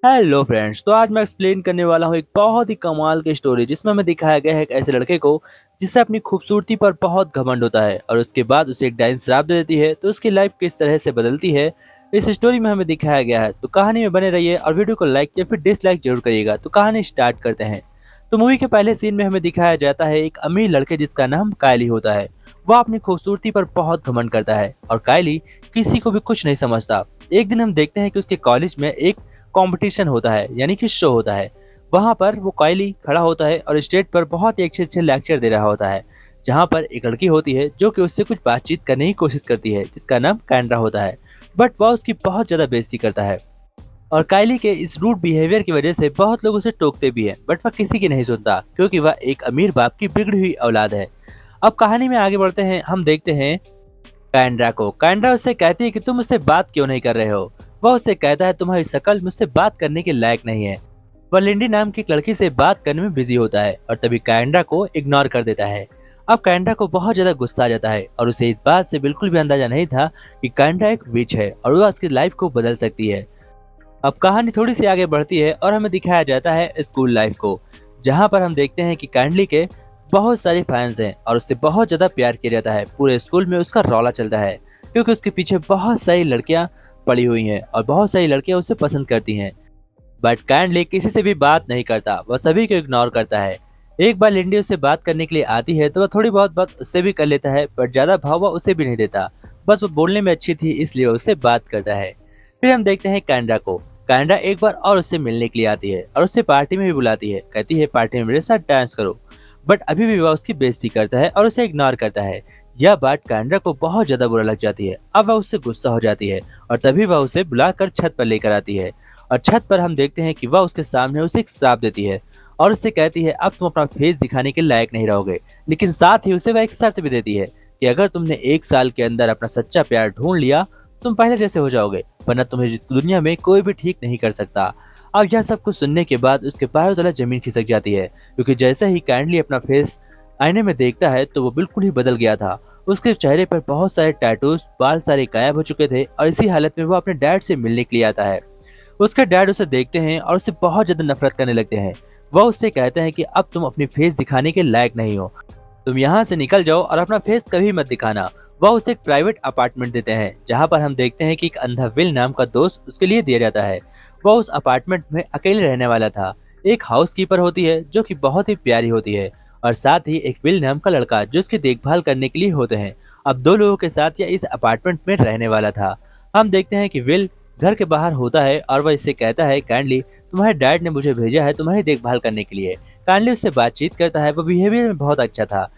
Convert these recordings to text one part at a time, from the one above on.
Hello friends, तो आज मैं एक्सप्लेन करने वाला हूँ एक बहुत ही कमाल की स्टोरी जिसमें हमें दिखाया गया है एक ऐसे लड़के को जिससे अपनी खूबसूरती पर बहुत घमंड होता है और उसके बाद उसे एक डायन श्राप दे देती है। तो उसकी लाइफ किस तरह से बदलती है इस स्टोरी में हमें दिखाया गया है। तो कहानी में बने रहिए और वीडियो को लाइक या फिर डिसलाइक जरूर करिएगा। तो कहानी स्टार्ट करते हैं। तो मूवी के पहले सीन में हमें दिखाया जाता है एक अमीर लड़के जिसका नाम कायली होता है। वह अपनी खूबसूरती पर बहुत घमंड करता है और कायली किसी को भी कुछ नहीं समझता। एक दिन हम देखते हैं कि उसके कॉलेज में एक कंपटीशन होता है, यानी कि शो होता है। वहां पर वो काइली खड़ा होता है और स्टेज पर बहुत ही अच्छे अच्छे लेक्चर दे रहा होता है, जहां पर एक लड़की होती है जो कि उससे कुछ बातचीत करने की कोशिश करती है, जिसका नाम कैंड्रा होता है। बट वह उसकी बहुत ज्यादा बेइज्जती करता है और काइली के इस रूड बिहेवियर की वजह से बहुत लोग उसे टोकते भी हैं, बट वह किसी की नहीं सुनता क्योंकि वह एक अमीर बाप की बिगड़ी हुई औलाद है। अब कहानी में आगे बढ़ते हैं। हम देखते हैं कैंड्रा को। कैंड्रा उससे कहती है कि तुम मुझसे बात क्यों नहीं कर रहे हो। वह उससे कहता है तुम्हारी शकल मुझसे बात करने के लायक नहीं है। वह लिंडी नाम की एक लड़की से बात करने में बिजी होता है और तभी कैंड्रा को इग्नोर कर देता है। अब कैंड्रा को बहुत ज्यादा गुस्सा आ जाता है और उसे इस बात से बिल्कुल भी अंदाजा नहीं था कि कैंड्रा एक विच है और वह उसकी लाइफ को बदल सकती है। अब कहानी थोड़ी सी आगे बढ़ती है और हमें दिखाया जाता है स्कूल लाइफ को, जहाँ पर हम देखते हैं कि कैंडली के बहुत सारे फैंस हैं और उससे बहुत ज्यादा प्यार किया जाता है। पूरे स्कूल में उसका रौला चलता है क्योंकि उसके पीछे बहुत सारी लड़कियां पड़ी हुई हैं और बहुत सारी लड़कियां उसे पसंद करती हैं। बट कैंडली किसी से भी बात नहीं करता, वह सभी को इग्नोर करता है। एक बार लिंडी उससे बात करने के लिए आती है तो वह थोड़ी बहुत बात उससे भी कर लेता है, बट ज्यादा भाव वह उसे भी नहीं देता। बस वो बोलने में अच्छी थी इसलिए उससे बात करता है। फिर हम देखते हैं कैंड्रा को। कैंड्रा एक बार और उससे मिलने के लिए आती है और उससे पार्टी में भी बुलाती है। कहती है पार्टी में मेरे साथ डांस करो, बट अभी भी वह उसकी बेइज्जती करता है और उसे इग्नोर करता है। यह बात कैंड्रा को बहुत ज्यादा बुरा लग जाती है। अब वह उससे गुस्सा हो जाती है और तभी वह उसे बुलाकर छत पर लेकर आती है और छत पर हम देखते हैं कि वह उसके सामने उसे एक श्राप देती है और उससे कहती है अब तुम अपना फेस दिखाने के लायक नहीं रहोगे। लेकिन साथ ही उसे वह एक शर्त भी देती है कि अगर तुमने 1 साल के अंदर अपना सच्चा प्यार ढूंढ लिया तुम पहले जैसे हो जाओगे, वरना तुम्हें इस दुनिया में कोई भी ठीक नहीं कर सकता। अब यह सब कुछ सुनने के बाद उसके पैरों तले जमीन खिसक जाती है क्योंकि जैसे ही काइंडली अपना फेस आईने में देखता है तो वो बिल्कुल ही बदल गया था। उसके चेहरे पर बहुत सारे टैटूज, बाल सारे गायब हो चुके थे और इसी हालत में वो अपने डैड से मिलने के लिए आता है। उसके डैड उसे देखते हैं और उससे बहुत ज्यादा नफरत करने लगते हैं। वह उससे कहते हैं कि अब तुम अपनी फेस दिखाने के लायक नहीं हो, तुम यहाँ से निकल जाओ और अपना फेस कभी मत दिखाना। वह उसे एक प्राइवेट अपार्टमेंट देते हैं जहाँ पर हम देखते हैं कि एक अंधा विल नाम का दोस्त उसके लिए दिया जाता है। वह उस अपार्टमेंट में अकेले रहने वाला था। एक हाउसकीपर होती है जो कि बहुत ही प्यारी होती है और साथ ही एक विल नाम का लड़का जो उसकी देखभाल करने के लिए होते हैं। अब दो लोगों के साथ यह इस अपार्टमेंट में रहने वाला था। हम देखते हैं कि विल घर के बाहर होता है और वह इससे कहता है काइंडली तुम्हारे डैड ने मुझे भेजा है तुम्हारी देखभाल करने के लिए। काइंडली उससे बातचीत करता है। वह बिहेवियर में बहुत अच्छा था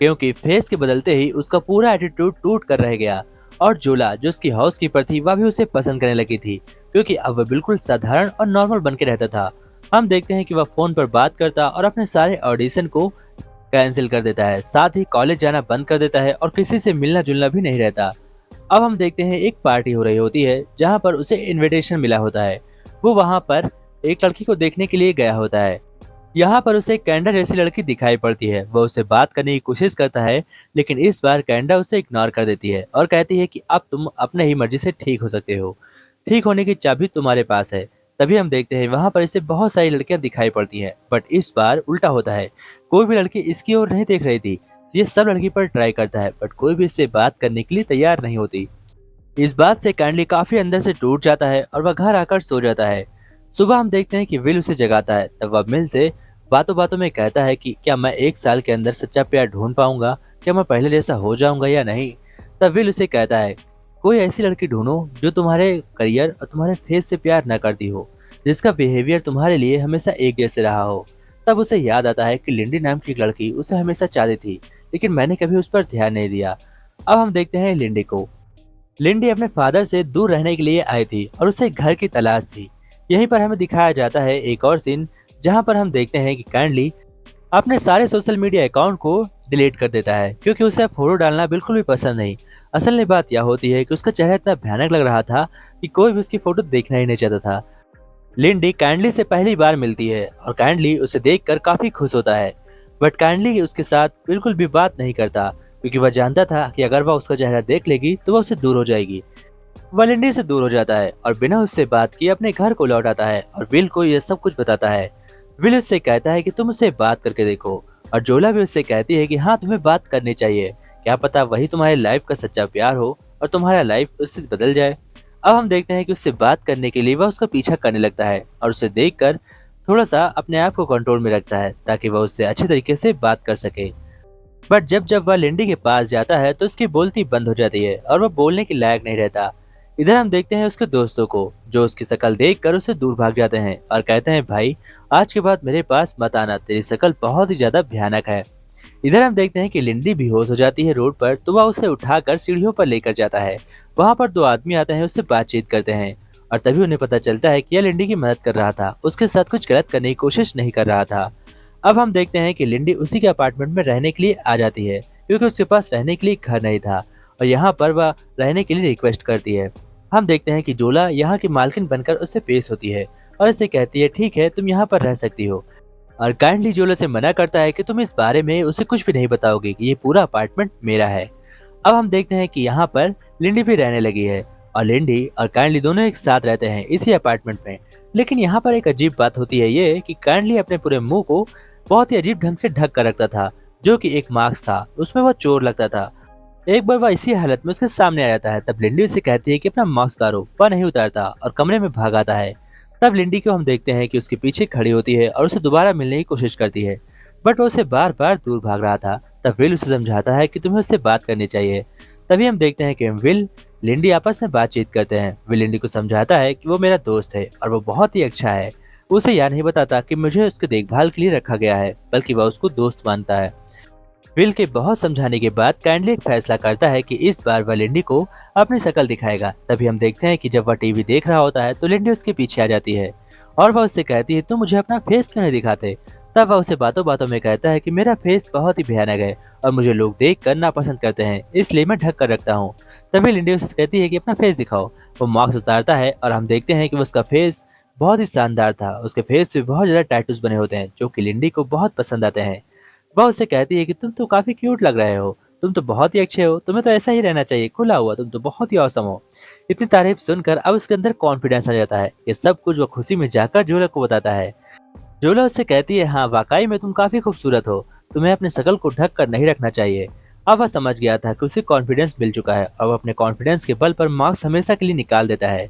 क्योंकि फेस के बदलते ही उसका पूरा एटीट्यूड टूट कर रह गया और जोला जो उसकी हाउसकीपर थी वह भी उसे पसंद करने लगी थी क्योंकि अब वह बिल्कुल साधारण और नॉर्मल बन के रहता था। हम देखते हैं कि वह फोन पर बात करता और अपने सारे ऑडिशन को कैंसिल कर देता है, साथ ही कॉलेज जाना बंद कर देता है और किसी से मिलना जुलना भी नहीं रहता। अब हम देखते हैं एक पार्टी हो रही होती है जहाँ पर उसे इनविटेशन मिला होता है। वो वहाँ पर एक लड़की को देखने के लिए गया होता है। यहाँ पर उसे कैंडा जैसी लड़की दिखाई पड़ती है। वह उससे बात करने की कोशिश करता है लेकिन इस बार कैंडा उसे इग्नोर कर देती है और कहती है कि अब तुम अपने ही मर्जी से ठीक हो सकते हो, ठीक होने की चाबी तुम्हारे पास है। तभी हम देखते हैं वहां पर इसे बहुत सारी लड़कियां दिखाई पड़ती हैं, बट इस बार उल्टा होता है। कोई भी लड़की इसकी ओर नहीं देख रही थी। ये सब लड़की पर ट्राई करता है बट कोई भी इससे बात करने के लिए तैयार नहीं होती। इस बात से कैंडली काफी अंदर से टूट जाता है और वह घर आकर सो जाता है। सुबह हम देखते हैं कि विल उसे जगाता है। तब वह मिल से बातों बातों में कहता है कि क्या मैं 1 साल के अंदर सच्चा प्यार ढूंढ पाऊंगा, क्या मैं पहले जैसा हो जाऊंगा या नहीं। तब विल उसे कहता है कोई ऐसी लड़की ढूंढो जो तुम्हारे करियर और तुम्हारे फेस से प्यार न करती हो, जिसका बिहेवियर तुम्हारे लिए हमेशा एक जैसे रहा हो। तब उसे याद आता है कि लिंडी नाम की एक लड़की उसे हमेशा चाहती थी लेकिन मैंने कभी उस पर ध्यान नहीं दिया। अब हम देखते हैं लिंडी को। लिंडी अपने फादर से दूर रहने के लिए आई थी और उसे घर की तलाश थी। यहीं पर हमें दिखाया जाता है एक और सीन जहां पर हम देखते हैं कि काइंडली अपने सारे सोशल मीडिया अकाउंट को डिलीट कर देता है क्योंकि उसे फोटो डालना बिल्कुल भी पसंद नहीं। असल में बात यह होती है कि उसका चेहरा इतना भयानक लग रहा था कि कोई भी उसकी फोटो देखना ही नहीं चाहता था। लिंडी काइंडली से पहली बार मिलती है और काइंडली उसे देखकर काफी खुश होता है, बट काइंडली उसके साथ बिल्कुल भी बात नहीं करता क्योंकि वह जानता था कि अगर वह उसका चेहरा देख लेगी तो वह उससे दूर हो जाएगी। वह लिंडी से दूर हो जाता है और बिना उससे बात किए अपने घर को लौट आता है और विल को यह सब कुछ बताता है। विल उससे कहता है कि तुम उससे बात करके देखो, और जोला भी उससे कहती है कि हाँ, तुम्हें बात करनी चाहिए, क्या पता वही तुम्हारे लाइफ का सच्चा प्यार हो और तुम्हारा लाइफ उससे बदल जाए। अब हम देखते हैं कि उससे बात करने के लिए वह उसका पीछा करने लगता है और उसे देखकर थोड़ा सा अपने आप को कंट्रोल में रखता है ताकि वह उससे अच्छे तरीके से बात कर सके। बट जब जब वह लिंडी के पास जाता है तो उसकी बोलती बंद हो जाती है और वह बोलने के लायक नहीं रहता। इधर हम देखते हैं उसके दोस्तों को, जो उसकी शक्ल देखकर उसे दूर भाग जाते हैं और कहते हैं भाई, आज के बाद मेरे पास मत आना, तेरी शक्ल बहुत ही ज्यादा भयानक है। इधर हम देखते हैं कि लिंडी बेहोश हो जाती है रोड पर, तो वह उसे उठाकर सीढ़ियों पर लेकर जाता है। वहां पर दो आदमी आते हैं, उससे बातचीत करते हैं और तभी उन्हें पता चलता है कि यह लिंडी की मदद कर रहा था, उसके साथ कुछ गलत करने की कोशिश नहीं कर रहा था। अब हम देखते हैं कि लिंडी उसी के अपार्टमेंट में रहने के लिए आ जाती है क्योंकि उसके पास रहने के लिए घर नहीं था और यहाँ पर वह रहने के लिए रिक्वेस्ट करती है। हम देखते हैं कि जोला यहाँ की मालकिन बनकर उससे पेश होती है और इसे कहती है ठीक है, तुम यहाँ पर रह सकती हो, और काइंडली जोला से मना करता है कि तुम इस बारे में उसे कुछ भी नहीं बताओगे कि ये पूरा अपार्टमेंट मेरा है। अब हम देखते हैं कि यहाँ पर लिंडी भी रहने लगी है और लिंडी और काइंडली दोनों एक साथ रहते हैं इसी अपार्टमेंट में। लेकिन यहाँ पर एक अजीब बात होती है ये कि काइंडली अपने पूरे मुंह को बहुत ही अजीब ढंग से ढक कर रखता था, जो कि एक मास्क था, उसमें वह चोर लगता था। एक बार वह इसी हालत में उसके सामने आ जाता है, तब लिंडी उसे कहती है कि अपना मास्क उतारो। वह नहीं उतारता और कमरे में भाग आता है। तब लिंडी को हम देखते हैं कि उसके पीछे खड़ी होती है और उसे दोबारा मिलने की कोशिश करती है, बट वो उसे बार बार दूर भाग रहा था। तब विल उसे समझाता है कि तुम्हें उससे बात करनी चाहिए। तभी हम देखते हैं कि विल लिंडी आपस में बातचीत करते हैं। विल लिंडी को समझाता है कि वो मेरा दोस्त है और वो बहुत ही अच्छा है। वो उसे यह नहीं बताता कि मुझे उसके देखभाल के लिए रखा गया है, बल्कि वह उसको दोस्त मानता है। विल के बहुत समझाने के बाद काइंडली एक फैसला करता है कि इस बार वह लिंडी को अपनी शक्ल दिखाएगा। तभी हम देखते हैं कि जब वह टीवी देख रहा होता है तो लिंडी उसके पीछे आ जाती है और वह उससे कहती है तुम मुझे अपना फेस क्यों नहीं दिखाते। तब वह उसे बातों बातों में कहता है कि मेरा फेस बहुत ही भयानक है और मुझे लोग देख कर नापसंद करते हैं, इसलिए मैं ढक कर रखता हूँ। तभी लिंडी उसे कहती है कि अपना फेस दिखाओ। वो मास्क उतारता है और हम देखते हैं कि उसका फेस बहुत ही शानदार था। उसके फेस पे बहुत ज्यादा टैटूज बने होते हैं जो कि लिंडी को बहुत पसंद आते हैं। वह उससे कहती है कि तुम तो काफी क्यूट लग रहे हो, तुम तो बहुत ही अच्छे हो, तुम्हें तो ऐसा ही रहना चाहिए, खुला हुआ, तुम तो बहुत ही औसम हो। इतनी तारीफ सुनकर अब उसके अंदर कॉन्फिडेंस आ जाता है। ये सब कुछ वो खुशी में जाकर जोला को बताता है। जोला उससे कहती है हाँ, वाकई में तुम काफी खूबसूरत हो, तुम्हें अपने शक्ल को ढक कर नहीं रखना चाहिए। अब वह समझ गया था कि उसे कॉन्फिडेंस मिल चुका है और वह अपने कॉन्फिडेंस के बल पर मार्क्स हमेशा के लिए निकाल देता है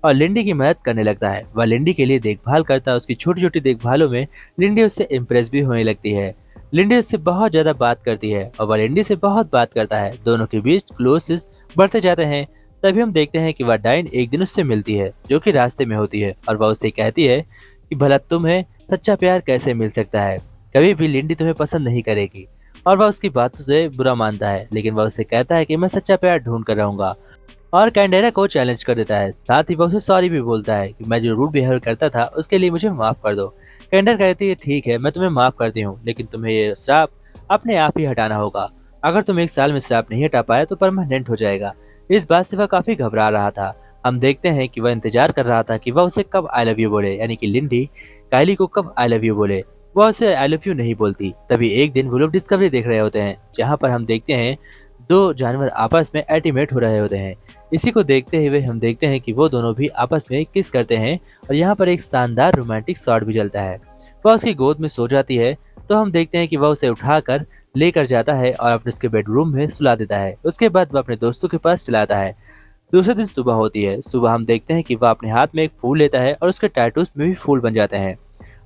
और लिंडी की मदद करने लगता है। वह लिंडी के लिए देखभाल करता है, उसकी छोटी छोटी देखभालों में लिंडी उससे इम्प्रेस भी होने लगती है। लिंडी उससे बहुत ज्यादा बात करती है और वह लिंडी से बहुत बात करता है। दोनों के बीच क्लोजेस बढ़ते जाते हैं। तभी हम देखते हैं कि वह डाइन एक दिन उससे मिलती है, जो कि रास्ते में होती है, और वह उससे कहती है कि भला तुम्हें सच्चा प्यार कैसे मिल सकता है, कभी भी लिंडी तुम्हें पसंद नहीं करेगी। और वह उसकी बातों से बुरा मानता है, लेकिन वह उससे कहता है कि मैं सच्चा प्यार ढूंढ कर रहूंगा और कैंडेरा को चैलेंज कर देता है। साथ ही वह उसे सॉरी भी बोलता है कि मैं जो रूड बिहेवियर करता था उसके लिए मुझे माफ कर दो। कैंडर कहती है ठीक है, मैं तुम्हें माफ करती हूँ, लेकिन तुम्हें ये श्राप अपने आप ही हटाना होगा। अगर तुम एक साल में श्राप नहीं हटा पाए तो परमानेंट हो जाएगा। इस बात से वह काफी घबरा रहा था। हम देखते हैं कि वह इंतजार कर रहा था कि वह उसे कब आई लव यू बोले, यानी कि लिंडी काइली को कब आई लव यू बोले। वह उसे आई लव यू नहीं बोलती। तभी एक दिन वो लोग डिस्कवरी देख रहे होते हैं, जहाँ पर हम देखते हैं दो जानवर आपस में अल्टीमेट हो रहे होते हैं। इसी को देखते हुए हम देखते हैं कि वो दोनों भी आपस में किस करते हैं और यहाँ पर एक शानदार रोमांटिक शॉट भी चलता है। वह उसकी गोद में सो जाती है, तो हम देखते हैं कि वह उसे उठाकर लेकर जाता है और अपने उसके बेडरूम में सुला देता है। उसके बाद वह अपने दोस्तों के पास चलाता है। दूसरे दिन सुबह होती है। सुबह हम देखते हैं कि वह अपने हाथ में एक फूल लेता है और उसके टैटूज में भी फूल बन जाते हैं।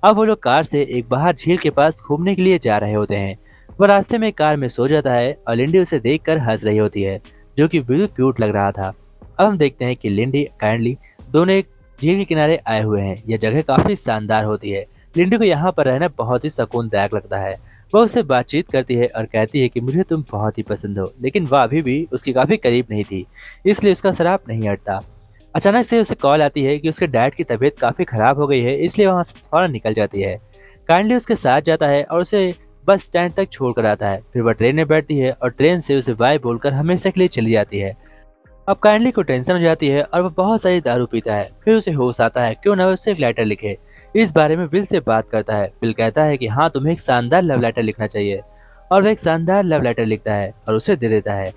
अब वो लोग कार से एक बाहर झील के पास घूमने के लिए जा रहे होते हैं। वह रास्ते में कार में सो जाता है और लिंडी उसे देखकर हंस रही होती है, जो कि बिल्कुल क्यूट लग रहा था। अब हम देखते हैं कि लिंडी काइंडली दोनों एक झील के किनारे आए हुए हैं। यह जगह काफी शानदार होती है। लिंडी को यहाँ पर रहना बहुत ही सुकूनदायक लगता है। वह उससे बातचीत करती है और कहती है कि मुझे तुम बहुत ही पसंद हो, लेकिन वह अभी भी उसके काफी करीब नहीं थी, इसलिए उसका श्राप नहीं हटता। अचानक से उसे कॉल आती है कि उसके डैड की तबीयत काफी खराब हो गई है, इसलिए वहाँ से फौरन निकल जाती है। काइंडली उसके साथ जाता है और उसे बस स्टैंड तक छोड़ कर आता है। फिर वह ट्रेन में बैठती है और ट्रेन से उसे बाय बोलकर हमेशा के लिए चली जाती है। अब काइंडली को टेंशन हो जाती है और वह बहुत सारी दारू पीता है। फिर उसे होश आता है, क्यों ना उसे एक लेटर लिखे। इस बारे में विल से बात करता है। विल कहता है कि हाँ, तुम्हें एक शानदार लव लेटर लिखना चाहिए, और वह एक शानदार लव लेटर लिखता है और उसे दे देता है।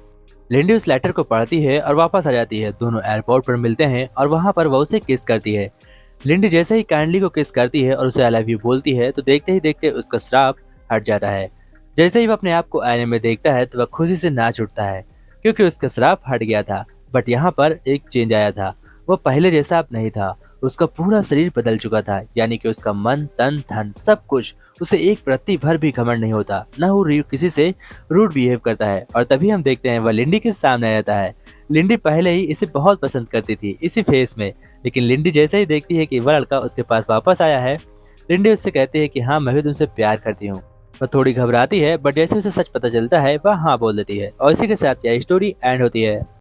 लिंडी उस लेटर को पढ़ती है और वापस आ जाती है। दोनों एयरपोर्ट पर मिलते हैं और वहाँ पर वो उसे किस करती है। लिंडी जैसे ही काइंडली को किस करती है और उसे आई लव यू बोलती है तो देखते ही देखते उसका श्राप हट जाता है। जैसे ही वो अपने आप को आईने में देखता है तो वह खुशी से नाच उठता है क्योंकि उसका श्राप हट गया था। बट यहाँ पर एक चेंज आया था। वो पहले जैसा अब नहीं था। उसका पूरा शरीर बदल चुका था, यानी कि उसका मन तन धन सब कुछ। उसे एक प्रति भर भी घमंड नहीं होता, न वो किसी से रूड बिहेव करता है। और तभी हम देखते हैं वह लिंडी के सामने आ जाता है। लिंडी पहले ही इसे बहुत पसंद करती थी इसी फेस में, लेकिन लिंडी जैसे ही देखती है कि वह लड़का उसके पास वापस आया है, लिंडी उससे कहती है कि हाँ मैं भी तुमसे प्यार करती हूँ। वह थोड़ी घबराती है बट जैसे उसे सच पता चलता है वह हाँ बोल देती है और इसी के साथ यह स्टोरी एंड होती है।